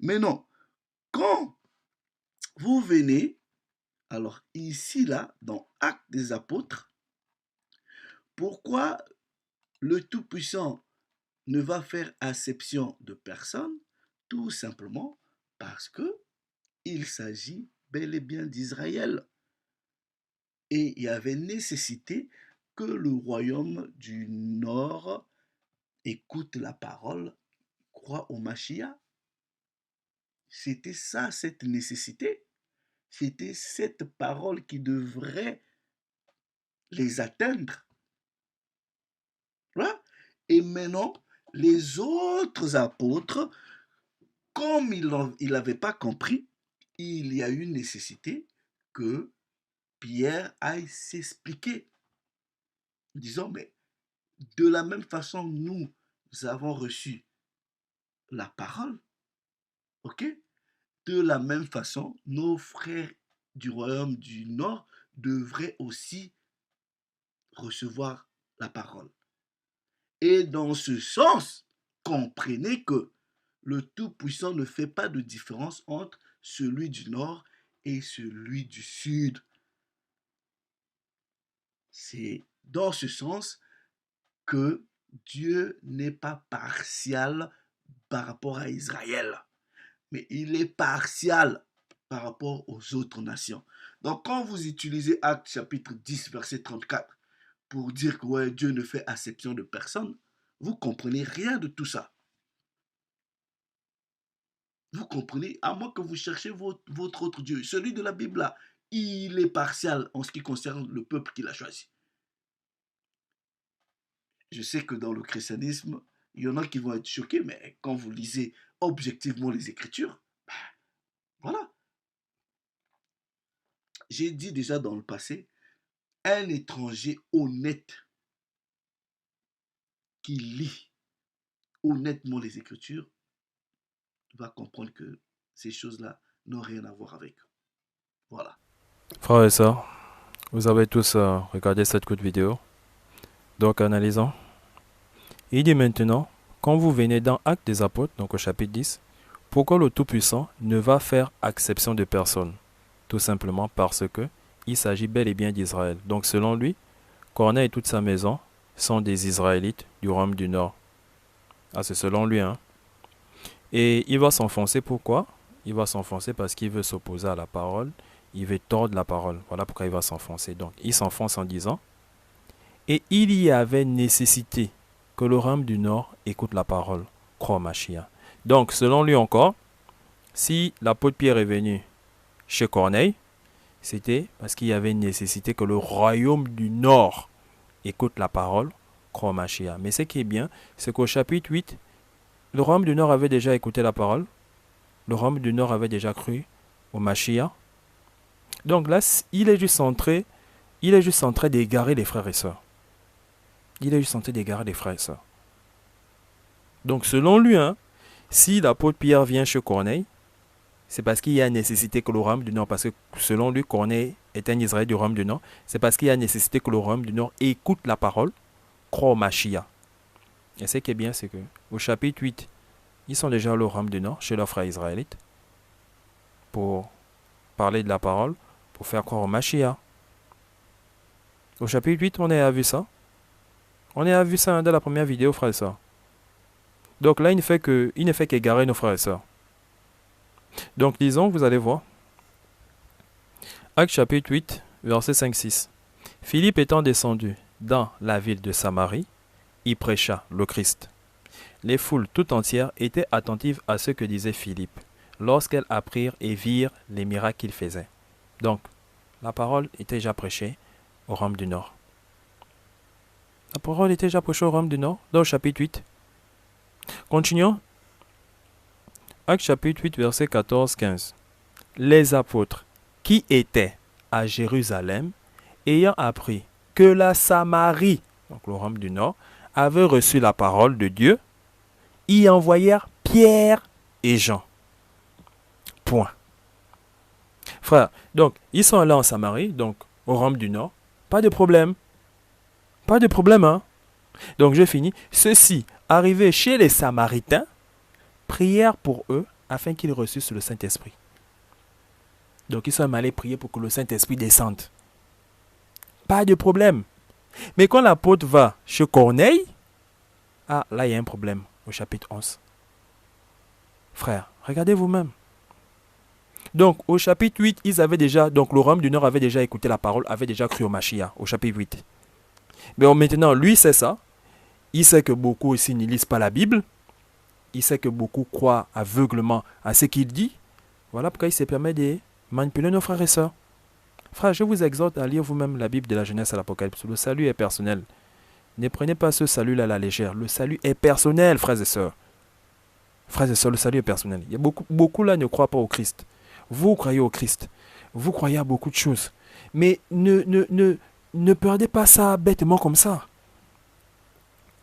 Mais non, quand vous venez, alors ici, là, dans Actes des Apôtres, pourquoi le Tout-Puissant ne va faire acception de personne? Tout simplement parce que il s'agit bel et bien d'Israël. Et il y avait nécessité que le royaume du Nord écoute la parole, croit au Mashiach. C'était ça, cette nécessité. C'était cette parole qui devrait les atteindre. Voilà. Et maintenant, les autres apôtres, comme ils n'avaient pas compris, il y a eu nécessité que Pierre aille s'expliquer, disant, mais de la même façon, nous avons reçu la parole, ok? De la même façon, nos frères du royaume du Nord devraient aussi recevoir la parole. Et dans ce sens, comprenez que le Tout-Puissant ne fait pas de différence entre celui du Nord et celui du Sud. C'est dans ce sens que Dieu n'est pas partial par rapport à Israël, mais il est partial par rapport aux autres nations. Donc quand vous utilisez Actes chapitre 10, verset 34, pour dire que ouais, Dieu ne fait acception de personne, vous comprenez rien de tout ça. Vous comprenez, à moins que vous cherchiez votre autre Dieu. Celui de la Bible là, il est partial en ce qui concerne le peuple qu'il a choisi. Je sais que dans le christianisme, il y en a qui vont être choqués, mais quand vous lisez objectivement les Écritures, ben, voilà. J'ai dit déjà dans le passé, un étranger honnête qui lit honnêtement les Écritures va comprendre que ces choses-là n'ont rien à voir avec eux. Voilà. Frères et sœurs, vous avez tous regardé cette courte vidéo. Donc analysons. Il dit maintenant, quand vous venez dans Actes des Apôtres, donc au chapitre 10, pourquoi le Tout-Puissant ne va faire acception de personne? Tout simplement parce que il s'agit bel et bien d'Israël. Donc selon lui, Corneille et toute sa maison sont des Israélites du royaume du Nord. Ah, c'est selon lui, hein. Et il va s'enfoncer, pourquoi? Il va s'enfoncer parce qu'il veut s'opposer à la parole, il veut tordre la parole. Voilà pourquoi il va s'enfoncer. Donc il s'enfonce en disant, et il y avait nécessité que le royaume du Nord écoute la parole, croit Mashiach. Donc selon lui encore, si l'apôtre Pierre est venu chez Corneille, c'était parce qu'il y avait nécessité que le royaume du Nord écoute la parole, croit Mashiach. Mais ce qui est bien, c'est qu'au chapitre 8, le royaume du Nord avait déjà écouté la parole, le royaume du Nord avait déjà cru au Mashiach. Donc là, il est juste en train d'égarer les frères et sœurs. Il est juste en train d'égarer les frères et sœurs. Donc selon lui, hein, si l'apôtre Pierre vient chez Corneille, c'est parce qu'il y a nécessité que le royaume du Nord, parce que selon lui, Corneille est un Israël du royaume du Nord, c'est parce qu'il y a nécessité que le royaume du Nord écoute la parole, croit au Mashiach. Et ce qui est bien, c'est que au chapitre 8, ils sont déjà au royaume du Nord, chez leurs frères israélites, pour parler de la parole, pour faire croire au Mashiach. Au chapitre 8, on a vu ça. On a vu ça dans la première vidéo, frères et sœurs. Donc là, il ne fait qu'égarer nos frères et sœurs. Donc lisons, vous allez voir. Actes chapitre 8, verset 5-6. Philippe étant descendu dans la ville de Samarie, y prêcha le Christ. Les foules tout entières étaient attentives à ce que disait Philippe, lorsqu'elles apprirent et virent les miracles qu'il faisait. Donc, la parole était déjà prêchée au royaume du Nord. La parole était déjà prêchée au royaume du Nord, dans le chapitre 8. Continuons. Actes chapitre 8, verset 14-15. Les apôtres qui étaient à Jérusalem, ayant appris que la Samarie, donc le royaume du Nord, avait reçu la parole de Dieu, y envoyèrent Pierre et Jean. Point. Frère, donc, ils sont allés en Samarie, donc au royaume du Nord. Pas de problème. Pas de problème, hein. Donc, je finis. Ceux-ci, arrivés chez les Samaritains, prièrent pour eux afin qu'ils reçussent le Saint-Esprit. Donc ils sont allés prier pour que le Saint-Esprit descende. Pas de problème. Mais quand l'apôtre va chez Corneille, ah, là il y a un problème au chapitre 11. Frère, regardez vous-même. Donc au chapitre 8, ils avaient déjà, donc le royaume du Nord avait déjà écouté la parole, avait déjà cru au Mashiach, au chapitre 8. Mais bon, maintenant, lui sait ça. Il sait que beaucoup aussi ne lisent pas la Bible. Il sait que beaucoup croient aveuglement à ce qu'il dit. Voilà pourquoi il se permet de manipuler nos frères et sœurs. Frère, je vous exhorte à lire vous-même la Bible de la Genèse à l'Apocalypse. Le salut est personnel. Ne prenez pas ce salut-là à la légère. Le salut est personnel, frères et sœurs. Frères et sœurs, le salut est personnel. Il y a beaucoup là ne croient pas au Christ. Vous croyez au Christ. Vous croyez à beaucoup de choses. Mais ne perdez pas ça bêtement comme ça.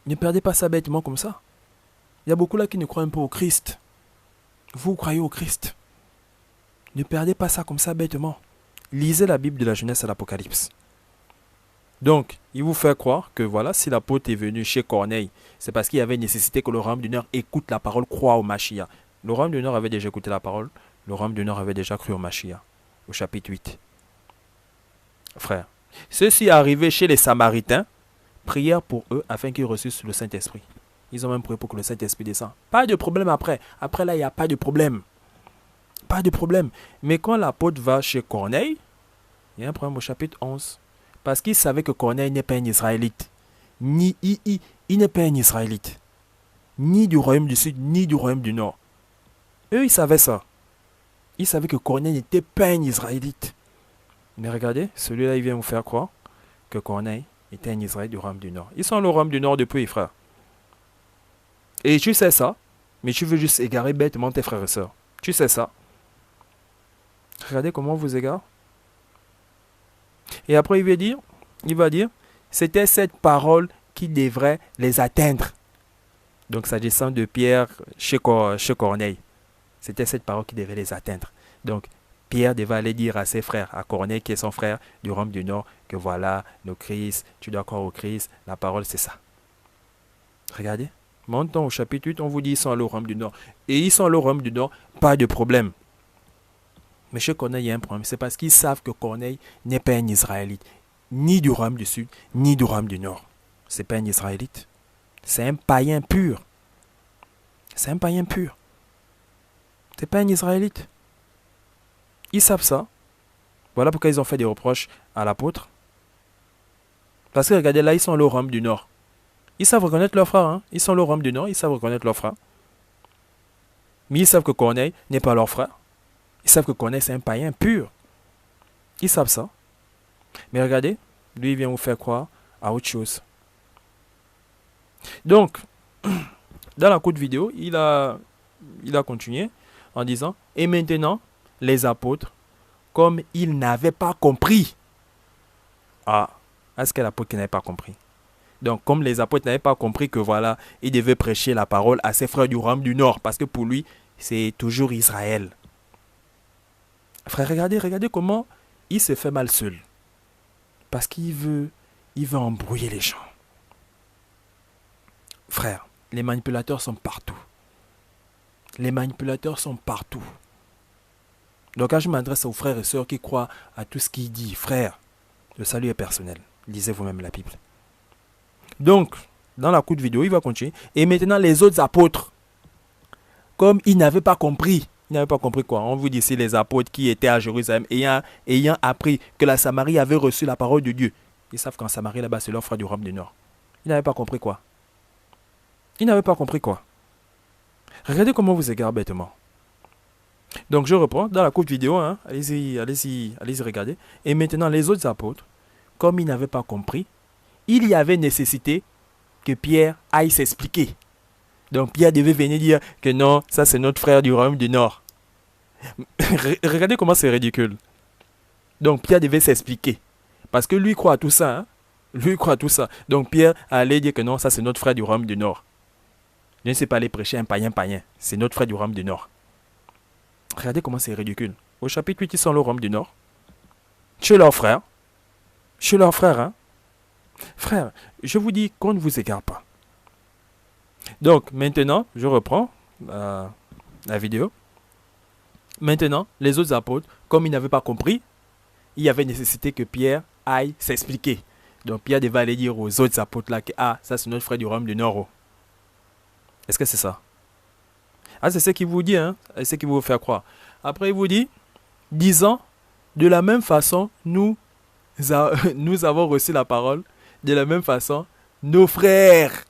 Ne perdez pas ça bêtement comme ça. Il y a beaucoup là qui ne croient pas au Christ. Vous croyez au Christ. Ne perdez pas ça comme ça bêtement. Lisez la Bible de la Genèse à l'Apocalypse. Donc, il vous fait croire que voilà, si l'apôtre est venu chez Corneille, c'est parce qu'il y avait nécessité que le royaume du Nord écoute la parole, croit au Mashiach. Le royaume du Nord avait déjà écouté la parole. Le royaume du Nord avait déjà cru au Mashiach. Au chapitre 8. Frère, ceci est arrivé chez les Samaritains. Prière pour eux afin qu'ils reçussent le Saint-Esprit. Ils ont même prié pour que le Saint-Esprit descende. Pas de problème après. Après là, il n'y a pas de problème. Pas de problème. Mais quand l'apôtre va chez Corneille, il y a un problème au chapitre 11. Parce qu'il savait que Corneille n'est pas un Israélite. Il n'est pas un Israélite. Ni du royaume du Sud, ni du royaume du Nord. Eux, ils savaient ça. Ils savaient que Corneille n'était pas un Israélite. Mais regardez, celui-là, il vient vous faire croire que Corneille était un Israélite du royaume du Nord. Ils sont le royaume du Nord depuis, frère. Et tu sais ça, mais tu veux juste égarer bêtement tes frères et sœurs. Tu sais ça. Regardez comment on vous égare. Et après, il va dire, c'était cette parole qui devrait les atteindre. Donc, s'agissant de Pierre chez Corneille, c'était cette parole qui devait les atteindre. Donc, Pierre devait aller dire à ses frères, à Corneille qui est son frère du royaume du Nord, que voilà, le Christ, tu dois croire au Christ, la parole c'est ça. Regardez, montons au chapitre 8, on vous dit ils sont allés au royaume du Nord. Et ils sont allés au royaume du Nord, pas de problème. Mais chez Corneille, il y a un problème, c'est parce qu'ils savent que Corneille n'est pas un Israélite, ni du royaume du Sud, ni du royaume du Nord. C'est pas un Israélite, c'est un païen pur. C'est un païen pur. C'est pas un Israélite. Ils savent ça. Voilà pourquoi ils ont fait des reproches à l'apôtre. Parce que regardez, là, ils sont le royaume du Nord. Ils savent reconnaître leurs frères. Hein? Ils sont le royaume du Nord, ils savent reconnaître leurs frères. Mais ils savent que Corneille n'est pas leur frère. Ils savent que Corneille, c'est un païen pur. Ils savent ça. Mais regardez, lui, il vient vous faire croire à autre chose. Donc, dans la courte vidéo, il a continué en disant, et maintenant, les apôtres, comme ils n'avaient pas compris. Ah, est-ce que l'apôtre n'avait pas compris? Donc, comme les apôtres n'avaient pas compris que voilà, il devait prêcher la parole à ses frères du royaume du Nord, parce que pour lui, c'est toujours Israël. Frère, regardez comment il se fait mal seul. Parce qu'il veut embrouiller les gens. Frère, les manipulateurs sont partout. Les manipulateurs sont partout. Donc quand je m'adresse aux frères et sœurs qui croient à tout ce qu'il dit, frère, le salut est personnel. Lisez vous-même la Bible. Donc, dans la courte vidéo, il va continuer. Et maintenant, les autres apôtres, comme ils n'avaient pas compris, quoi. On vous dit ici les apôtres qui étaient à Jérusalem, ayant appris que la Samarie avait reçu la parole de Dieu. Ils savent qu'en Samarie, là-bas, c'est leur frère du royaume du Nord. Ils n'avaient pas compris quoi. Regardez comment vous égare bêtement. Donc je reprends dans la courte vidéo, hein, allez-y regarder. Et maintenant les autres apôtres, comme ils n'avaient pas compris, il y avait nécessité que Pierre aille s'expliquer. Donc Pierre devait venir dire que non, ça c'est notre frère du royaume du Nord. Regardez comment c'est ridicule. Donc Pierre devait s'expliquer. Parce que lui croit à tout ça. Hein? Lui croit à tout ça. Donc Pierre allait dire que non, ça c'est notre frère du royaume du Nord. Je ne sais pas aller prêcher un païen. C'est notre frère du royaume du Nord. Regardez comment c'est ridicule. Au chapitre 8, ils sont le royaume du Nord. Chez leurs frères. Hein. Frère, je vous dis qu'on ne vous égare pas. Donc, maintenant, je reprends la vidéo. Maintenant, les autres apôtres, comme ils n'avaient pas compris, il y avait nécessité que Pierre aille s'expliquer. Donc Pierre devait aller dire aux autres apôtres là que ça c'est notre frère du royaume du Nord. Est-ce que c'est ça? C'est ce qu'il vous dit, hein? C'est ce qu'il vous faire croire. Après il vous dit, disant, de la même façon, nous avons reçu la parole, de la même façon, nos frères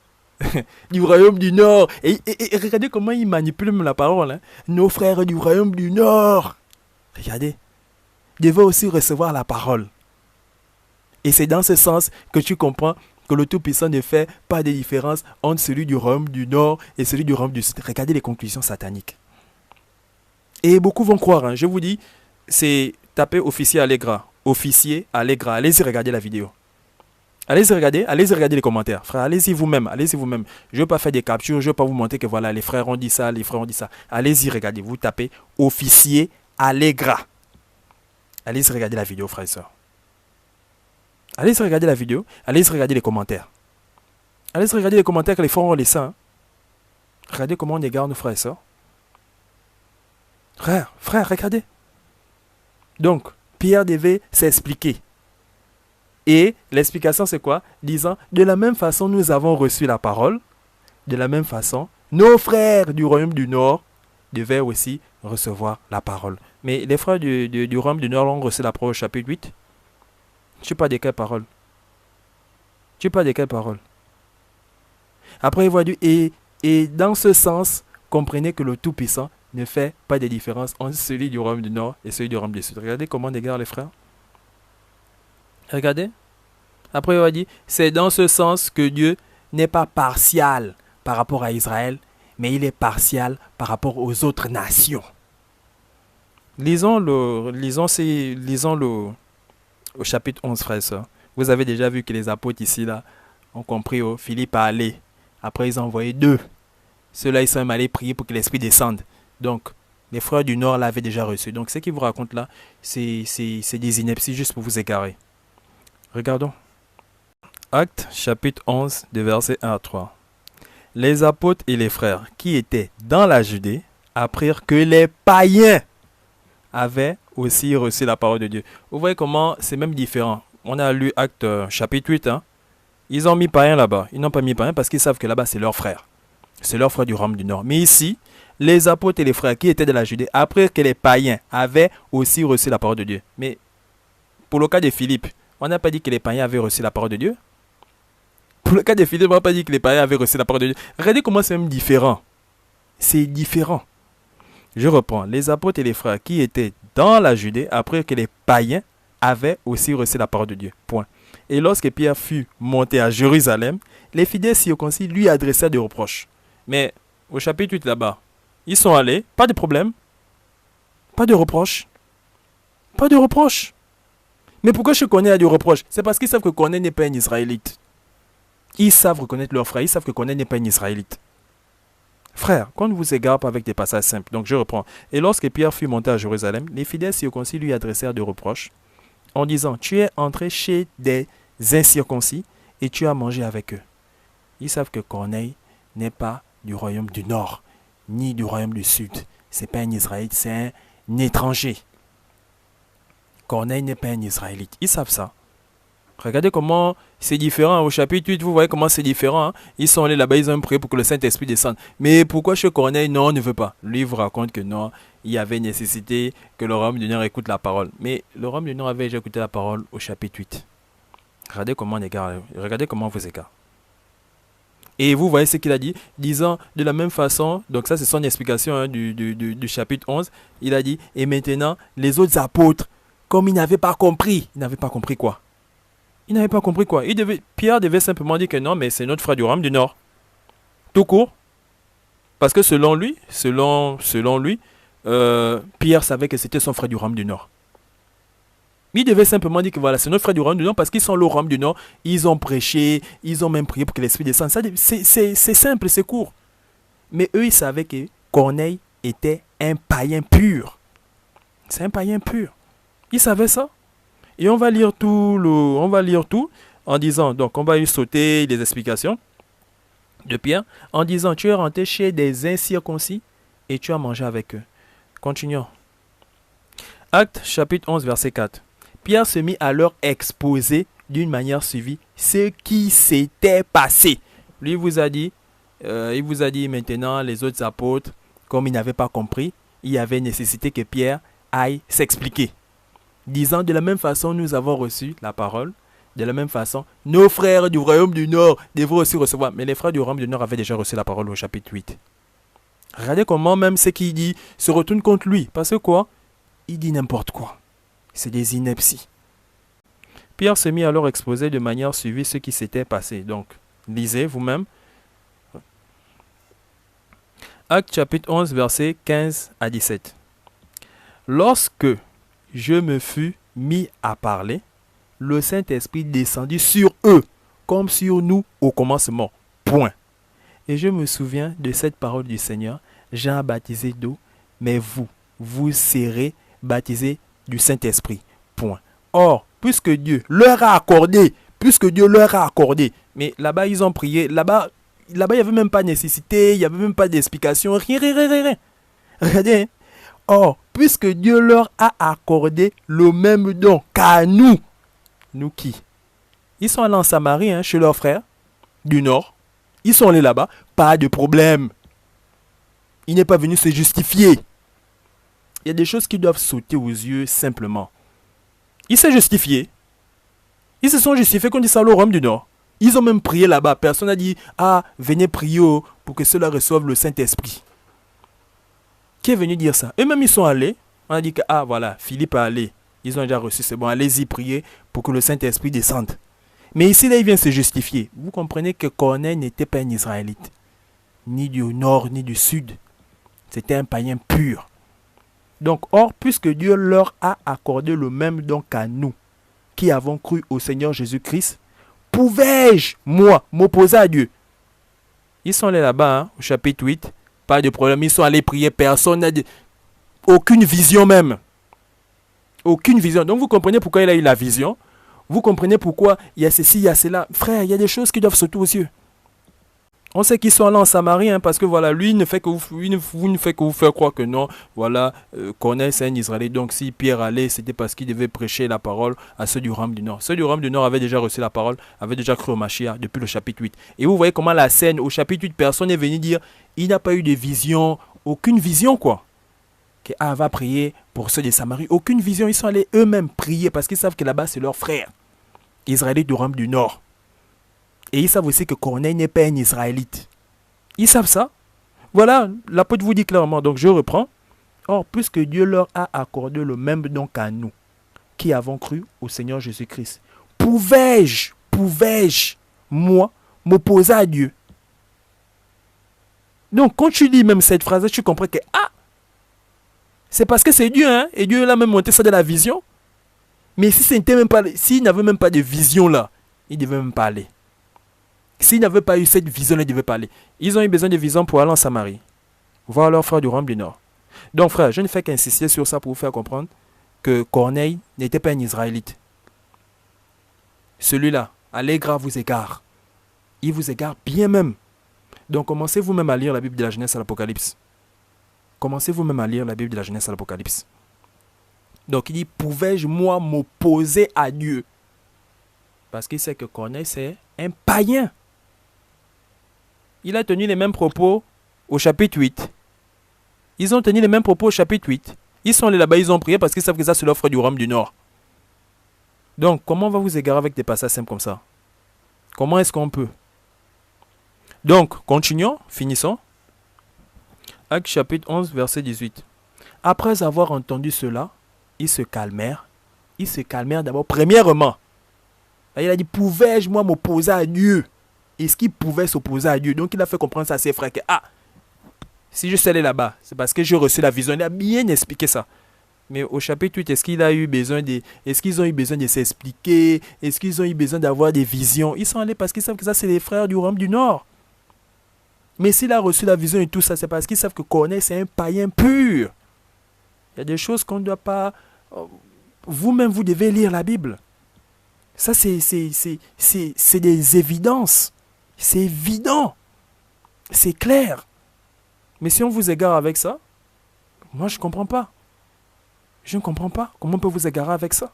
du royaume du Nord. Et regardez comment il manipule la parole. Hein? Nos frères du royaume du Nord. Regardez. Devaient aussi recevoir la parole. Et c'est dans ce sens que tu comprends que le Tout-Puissant ne fait pas de différence entre celui du royaume du Nord et celui du royaume du Sud. Regardez les conclusions sataniques. Et beaucoup vont croire, hein, je vous dis, c'est taper officier Allegra. Officier Allegra. Allez-y regarder la vidéo. Allez-y regarder les commentaires. Frère, allez-y vous-même, Je ne veux pas faire des captures, je ne veux pas vous montrer que voilà, les frères ont dit ça, Allez-y regarder, vous tapez officier Allegra. Allez-y regarder la vidéo, frères et sœurs. Allez-y regarder la vidéo, allez-y regarder les commentaires. Allez-y regarder les commentaires que les frères ont laissés. Hein. Regardez comment on égare nos frères et sœurs. Frère, regardez. Donc, Pierre devait s'expliquer. Et l'explication c'est quoi? Disant, de la même façon nous avons reçu la parole, de la même façon, nos frères du royaume du Nord devaient aussi recevoir la parole. Mais les frères du royaume du Nord ont reçu la parole au chapitre 8. Tu parles de quelle parole? Après, il va dire, et dans ce sens, comprenez que le Tout-Puissant ne fait pas de différence entre celui du royaume du Nord et celui du royaume du Sud. Regardez comment on égare les frères. Regardez. Après, il va dire, c'est dans ce sens que Dieu n'est pas partial par rapport à Israël, mais il est partial par rapport aux autres nations. Lisons au chapitre 11, frères et sœurs. Vous avez déjà vu que les apôtres ici, là, ont compris, Philippe a allé. Après, ils ont envoyé 2. Ceux-là, ils sont même allés prier pour que l'Esprit descende. Donc, les frères du Nord l'avaient déjà reçu. Donc, ce qu'ils vous racontent là, c'est des inepties juste pour vous égarer. Regardons. Actes, chapitre 11, de versets 1 à 3. Les apôtres et les frères qui étaient dans la Judée apprirent que les païens avaient aussi reçu la parole de Dieu. Vous voyez comment c'est même différent. On a lu Acte chapitre 8. Hein. Ils ont mis païens là-bas. Ils n'ont pas mis païens parce qu'ils savent que là-bas c'est leur frère. C'est leur frère du royaume du Nord. Mais ici, les apôtres et les frères qui étaient de la Judée apprirent que les païens avaient aussi reçu la parole de Dieu. Mais pour le cas de Philippe, on n'a pas dit que les païens avaient reçu la parole de Dieu. Pour le cas de Philippe, on n'a pas dit que les païens avaient reçu la parole de Dieu. Regardez comment c'est même différent. C'est différent. Je reprends. Les apôtres et les frères qui étaient dans la Judée apprirent que les païens avaient aussi reçu la parole de Dieu. Point. Et lorsque Pierre fut monté à Jérusalem, les fidèles circoncis lui adressèrent des reproches. Mais au chapitre 8 là-bas, ils sont allés, pas de problème. Pas de reproches. Pas de reproches. Mais pourquoi je connais des reproches? C'est parce qu'ils savent que Corneille n'est pas un Israélite. Ils savent reconnaître leur frère. Ils savent que Corneille n'est pas un Israélite. Frère, qu'on ne vous égare pas avec des passages simples. Donc je reprends. Et lorsque Pierre fut monté à Jérusalem, les fidèles circoncis lui adressèrent des reproches en disant, tu es entré chez des incirconcis et tu as mangé avec eux. Ils savent que Corneille n'est pas du royaume du Nord, ni du royaume du Sud. Ce n'est pas un Israélite, c'est un étranger. Corneille n'est pas un Israélite. Ils savent ça. Regardez comment c'est différent. Au chapitre 8, vous voyez comment c'est différent. Hein? Ils sont allés là-bas, ils ont prié pour que le Saint-Esprit descende. Mais pourquoi chez Corneille, non, on ne veut pas? Lui, il vous raconte que non, il y avait nécessité que le royaume du Nord écoute la parole. Mais le royaume du Nord avait déjà écouté la parole au chapitre 8. Regardez comment on égare. Regardez comment on vous égare. Et vous voyez ce qu'il a dit, disant de la même façon, donc ça c'est son explication hein, du chapitre 11, il a dit, et maintenant les autres apôtres, comme ils n'avaient pas compris, ils n'avaient pas compris quoi? Il n'avait pas compris quoi. Pierre devait simplement dire que non, mais c'est notre frère du royaume du Nord. Tout court. Parce que selon lui, Pierre savait que c'était son frère du royaume du Nord. Il devait simplement dire que voilà, c'est notre frère du royaume du Nord parce qu'ils sont le royaume du Nord. Ils ont prêché, ils ont même prié pour que l'Esprit descende. C'est simple, c'est court. Mais eux, ils savaient que Corneille était un païen pur. C'est un païen pur. Ils savaient ça. Et on va lire tout en disant, donc on va y sauter les explications de Pierre, en disant, tu es rentré chez des incirconcis et tu as mangé avec eux. Continuons. Actes chapitre 11 verset 4. Pierre se mit à leur exposer d'une manière suivie ce qui s'était passé. Lui il vous a dit maintenant les autres apôtres, comme ils n'avaient pas compris, il y avait nécessité que Pierre aille s'expliquer. Disant de la même façon nous avons reçu la parole, de la même façon nos frères du royaume du Nord devraient aussi recevoir. Mais les frères du royaume du Nord avaient déjà reçu la parole au chapitre 8. Regardez comment même ce qu'il dit se retourne contre lui. Parce que quoi? Il dit n'importe quoi. C'est des inepties. Pierre se mit à leur exposer de manière suivie ce qui s'était passé. Donc, lisez vous-même. Actes chapitre 11, versets 15 à 17. Lorsque je me fus mis à parler, le Saint-Esprit descendit sur eux, comme sur nous au commencement. Point. Et je me souviens de cette parole du Seigneur, Jean a baptisé d'eau, mais vous serez baptisés du Saint-Esprit. Point. Or, puisque Dieu leur a accordé, mais là-bas ils ont prié, là-bas il n'y avait même pas nécessité, il n'y avait même pas d'explication, rien. Regardez, hein? Or, puisque Dieu leur a accordé le même don qu'à nous, nous qui? Ils sont allés en Samarie, hein, chez leurs frères du Nord. Ils sont allés là-bas, pas de problème. Il n'est pas venu se justifier. Il y a des choses qui doivent sauter aux yeux simplement. Il s'est justifié. Ils se sont justifiés quand ils sont allés au royaume du Nord. Ils ont même prié là-bas. Personne n'a dit, ah, venez prier pour que ceux-là reçoivent le Saint-Esprit. Qui est venu dire ça? Eux-mêmes, ils sont allés. On a dit que, ah, voilà, Philippe est allé. Ils ont déjà reçu, c'est bon, allez-y prier pour que le Saint-Esprit descende. Mais ici, là, il vient se justifier. Vous comprenez que Corneille n'était pas un Israélite. Ni du nord, ni du sud. C'était un païen pur. Donc, or, puisque Dieu leur a accordé le même don qu'à nous, qui avons cru au Seigneur Jésus-Christ, pouvais-je, moi, m'opposer à Dieu? Ils sont allés là-bas, hein, au chapitre 8. Pas de problème, ils sont allés prier. Personne n'a aucune vision même. Aucune vision. Donc, vous comprenez pourquoi il a eu la vision. Vous comprenez pourquoi il y a ceci, il y a cela. Frère, il y a des choses qui doivent sauter aux yeux. On sait qu'ils sont allés en Samarie, hein, parce que voilà, lui, il ne fait que vous faire croire que non, voilà, Corneille, c'est un Israélite. Donc, si Pierre allait, c'était parce qu'il devait prêcher la parole à ceux du royaume du Nord. Ceux du royaume du Nord avaient déjà reçu la parole, avaient déjà cru au Mashiach depuis le chapitre 8. Et vous voyez comment la scène, au chapitre 8, personne n'est venu dire, il n'a pas eu de vision, aucune vision, quoi. Que va prier pour ceux de Samarie. Aucune vision, ils sont allés eux-mêmes prier parce qu'ils savent que là-bas, c'est leur frère, Israélite du royaume du Nord. Et ils savent aussi que Corneille n'est pas un Israélite. Ils savent ça. Voilà, l'apôtre vous dit clairement. Donc je reprends. Or, puisque Dieu leur a accordé le même don qu'à nous, qui avons cru au Seigneur Jésus-Christ, pouvais-je, moi, m'opposer à Dieu? Donc quand tu lis même cette phrase, tu comprends que, c'est parce que c'est Dieu, hein, et Dieu l'a même monté ça de la vision. Mais si s'il n'avait même pas de vision là, il ne devait même pas aller. S'ils n'avaient pas eu cette vision-là, ils ne devaient pas aller. Ils ont eu besoin de vision pour aller en Samarie, voir leurs frères du royaume du Nord. Donc frère, je ne fais qu'insister sur ça pour vous faire comprendre que Corneille n'était pas un Israélite. Celui-là, à l'égard vous égare. Il vous égare bien même. Donc commencez vous-même à lire la Bible de la Genèse à l'Apocalypse. Commencez vous-même à lire la Bible de la Genèse à l'Apocalypse. Donc il dit, pouvais-je moi m'opposer à Dieu? Parce qu'il sait que Corneille c'est un païen. Il a tenu les mêmes propos au chapitre 8. Ils ont tenu les mêmes propos au chapitre 8. Ils sont allés là-bas, ils ont prié parce qu'ils savent que ça c'est l'offre du royaume du Nord. Donc, comment on va vous égarer avec des passages simples comme ça? Comment est-ce qu'on peut? Donc, continuons, finissons. Actes chapitre 11, verset 18. Après avoir entendu cela, ils se calmèrent. Ils se calmèrent d'abord, premièrement. Il a dit, pouvais-je moi m'opposer à Dieu? Est-ce qu'il pouvait s'opposer à Dieu? Donc il a fait comprendre ça à ses frères que, si je suis allé là-bas, c'est parce que j'ai reçu la vision. Il a bien expliqué ça. Mais au chapitre 8, est-ce qu'ils ont eu besoin de s'expliquer? Est-ce qu'ils ont eu besoin d'avoir des visions? Ils sont allés parce qu'ils savent que ça, c'est les frères du royaume du Nord. Mais s'il a reçu la vision et tout ça, c'est parce qu'ils savent que Corneille, c'est un païen pur. Il y a des choses qu'on ne doit pas... Vous-même, vous devez lire la Bible. Ça, c'est des évidences. C'est évident. C'est clair. Mais si on vous égare avec ça, moi, je ne comprends pas. Je ne comprends pas. Comment on peut vous égarer avec ça?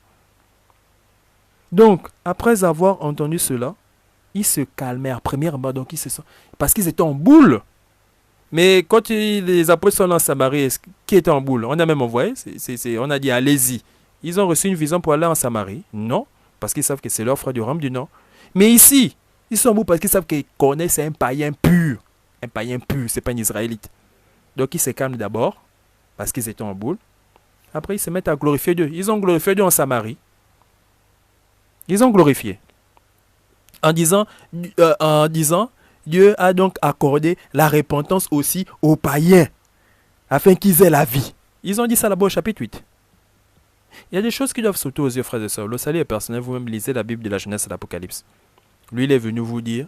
Donc, après avoir entendu cela, ils se calmèrent. Premièrement, donc ils se sont... Parce qu'ils étaient en boule. Mais quand les apôtres sont en Samarie, qui était en boule? On a même envoyé, on a dit allez-y. Ils ont reçu une vision pour aller en Samarie? Non, parce qu'ils savent que c'est leur frère du royaume du Nord. Mais ici, ils sont en boule parce qu'ils savent qu'ils connaissent un païen pur. Un païen pur, c'est pas un Israélite. Donc ils se calment d'abord, parce qu'ils étaient en boule. Après, ils se mettent à glorifier Dieu. Ils ont glorifié Dieu en Samarie. Ils ont glorifié. En disant, Dieu a donc accordé la repentance aussi aux païens, afin qu'ils aient la vie. Ils ont dit ça là-bas au chapitre 8. Il y a des choses qui doivent sauter aux yeux, frères et sœurs. Le salut est personnel, vous-même lisez la Bible de la Genèse à l'Apocalypse. Lui, il est venu vous dire,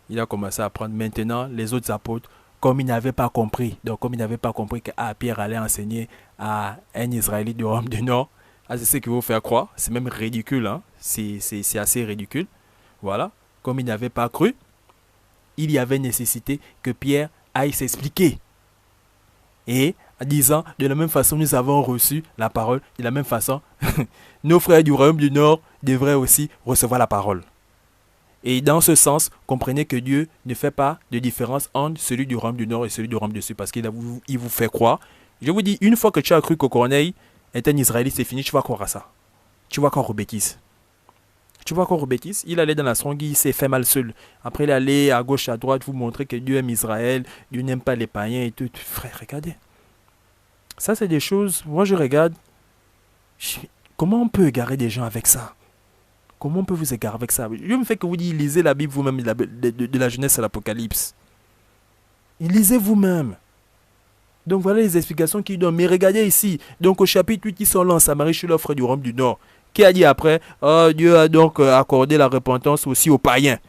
il a commencé à apprendre. Maintenant, les autres apôtres, comme ils n'avaient pas compris, donc comme ils n'avaient pas compris que Pierre allait enseigner à un Israélite du royaume du Nord, c'est ce qu'il vous faire croire. C'est même ridicule, hein? C'est assez ridicule. Voilà. Comme ils n'avaient pas cru, il y avait nécessité que Pierre aille s'expliquer. Et en disant, de la même façon, nous avons reçu la parole, de la même façon, nos frères du royaume du Nord devraient aussi recevoir la parole. Et dans ce sens, comprenez que Dieu ne fait pas de différence entre celui du royaume du Nord et celui du royaume du Sud, parce qu'il vous fait croire. Je vous dis, une fois que tu as cru que Corneille est un Israélite, c'est fini, tu vas croire à ça. Tu vas croire aux bêtises. Tu vas croire aux bêtises. Il allait dans la songue, il s'est fait mal seul. Après, il allait à gauche, à droite, vous montrer que Dieu aime Israël, Dieu n'aime pas les païens et tout. Frère, regardez. Ça, c'est des choses, moi je regarde. Comment on peut égarer des gens avec ça? Comment on peut vous égarer avec ça? Je me fais que vous dites, lisez la Bible vous-même de la Genèse à l'Apocalypse. Lisez vous-même. Donc voilà les explications qu'il donne. Mais regardez ici. Donc au chapitre 8, ils sont là en Samarie chez leur frère du royaume du Nord. Qui a dit après, Dieu a donc accordé la repentance aussi aux païens.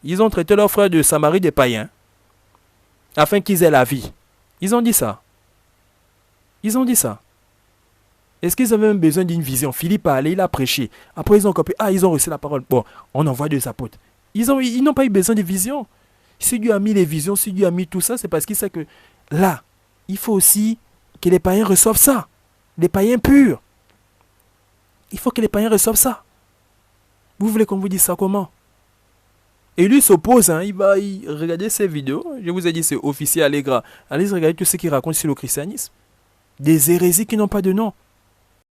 Ils ont traité leurs frères de Samarie des païens. Afin qu'ils aient la vie. Ils ont dit ça. Ils ont dit ça. Est-ce qu'ils avaient même besoin d'une vision? Philippe a allé, il a prêché. Après, ils ont compris. Ils ont reçu la parole. Bon, on envoie deux apôtres. Ils n'ont pas eu besoin de vision. Si Dieu a mis les visions, si Dieu a mis tout ça, c'est parce qu'il sait que là, il faut aussi que les païens reçoivent ça. Les païens purs. Il faut que les païens reçoivent ça. Vous voulez qu'on vous dise ça comment? Et lui s'oppose, il va regarder ces vidéos. Je vous ai dit, c'est officiel Allegra. Allez regarder tout ce qu'il raconte sur le christianisme. Des hérésies qui n'ont pas de nom.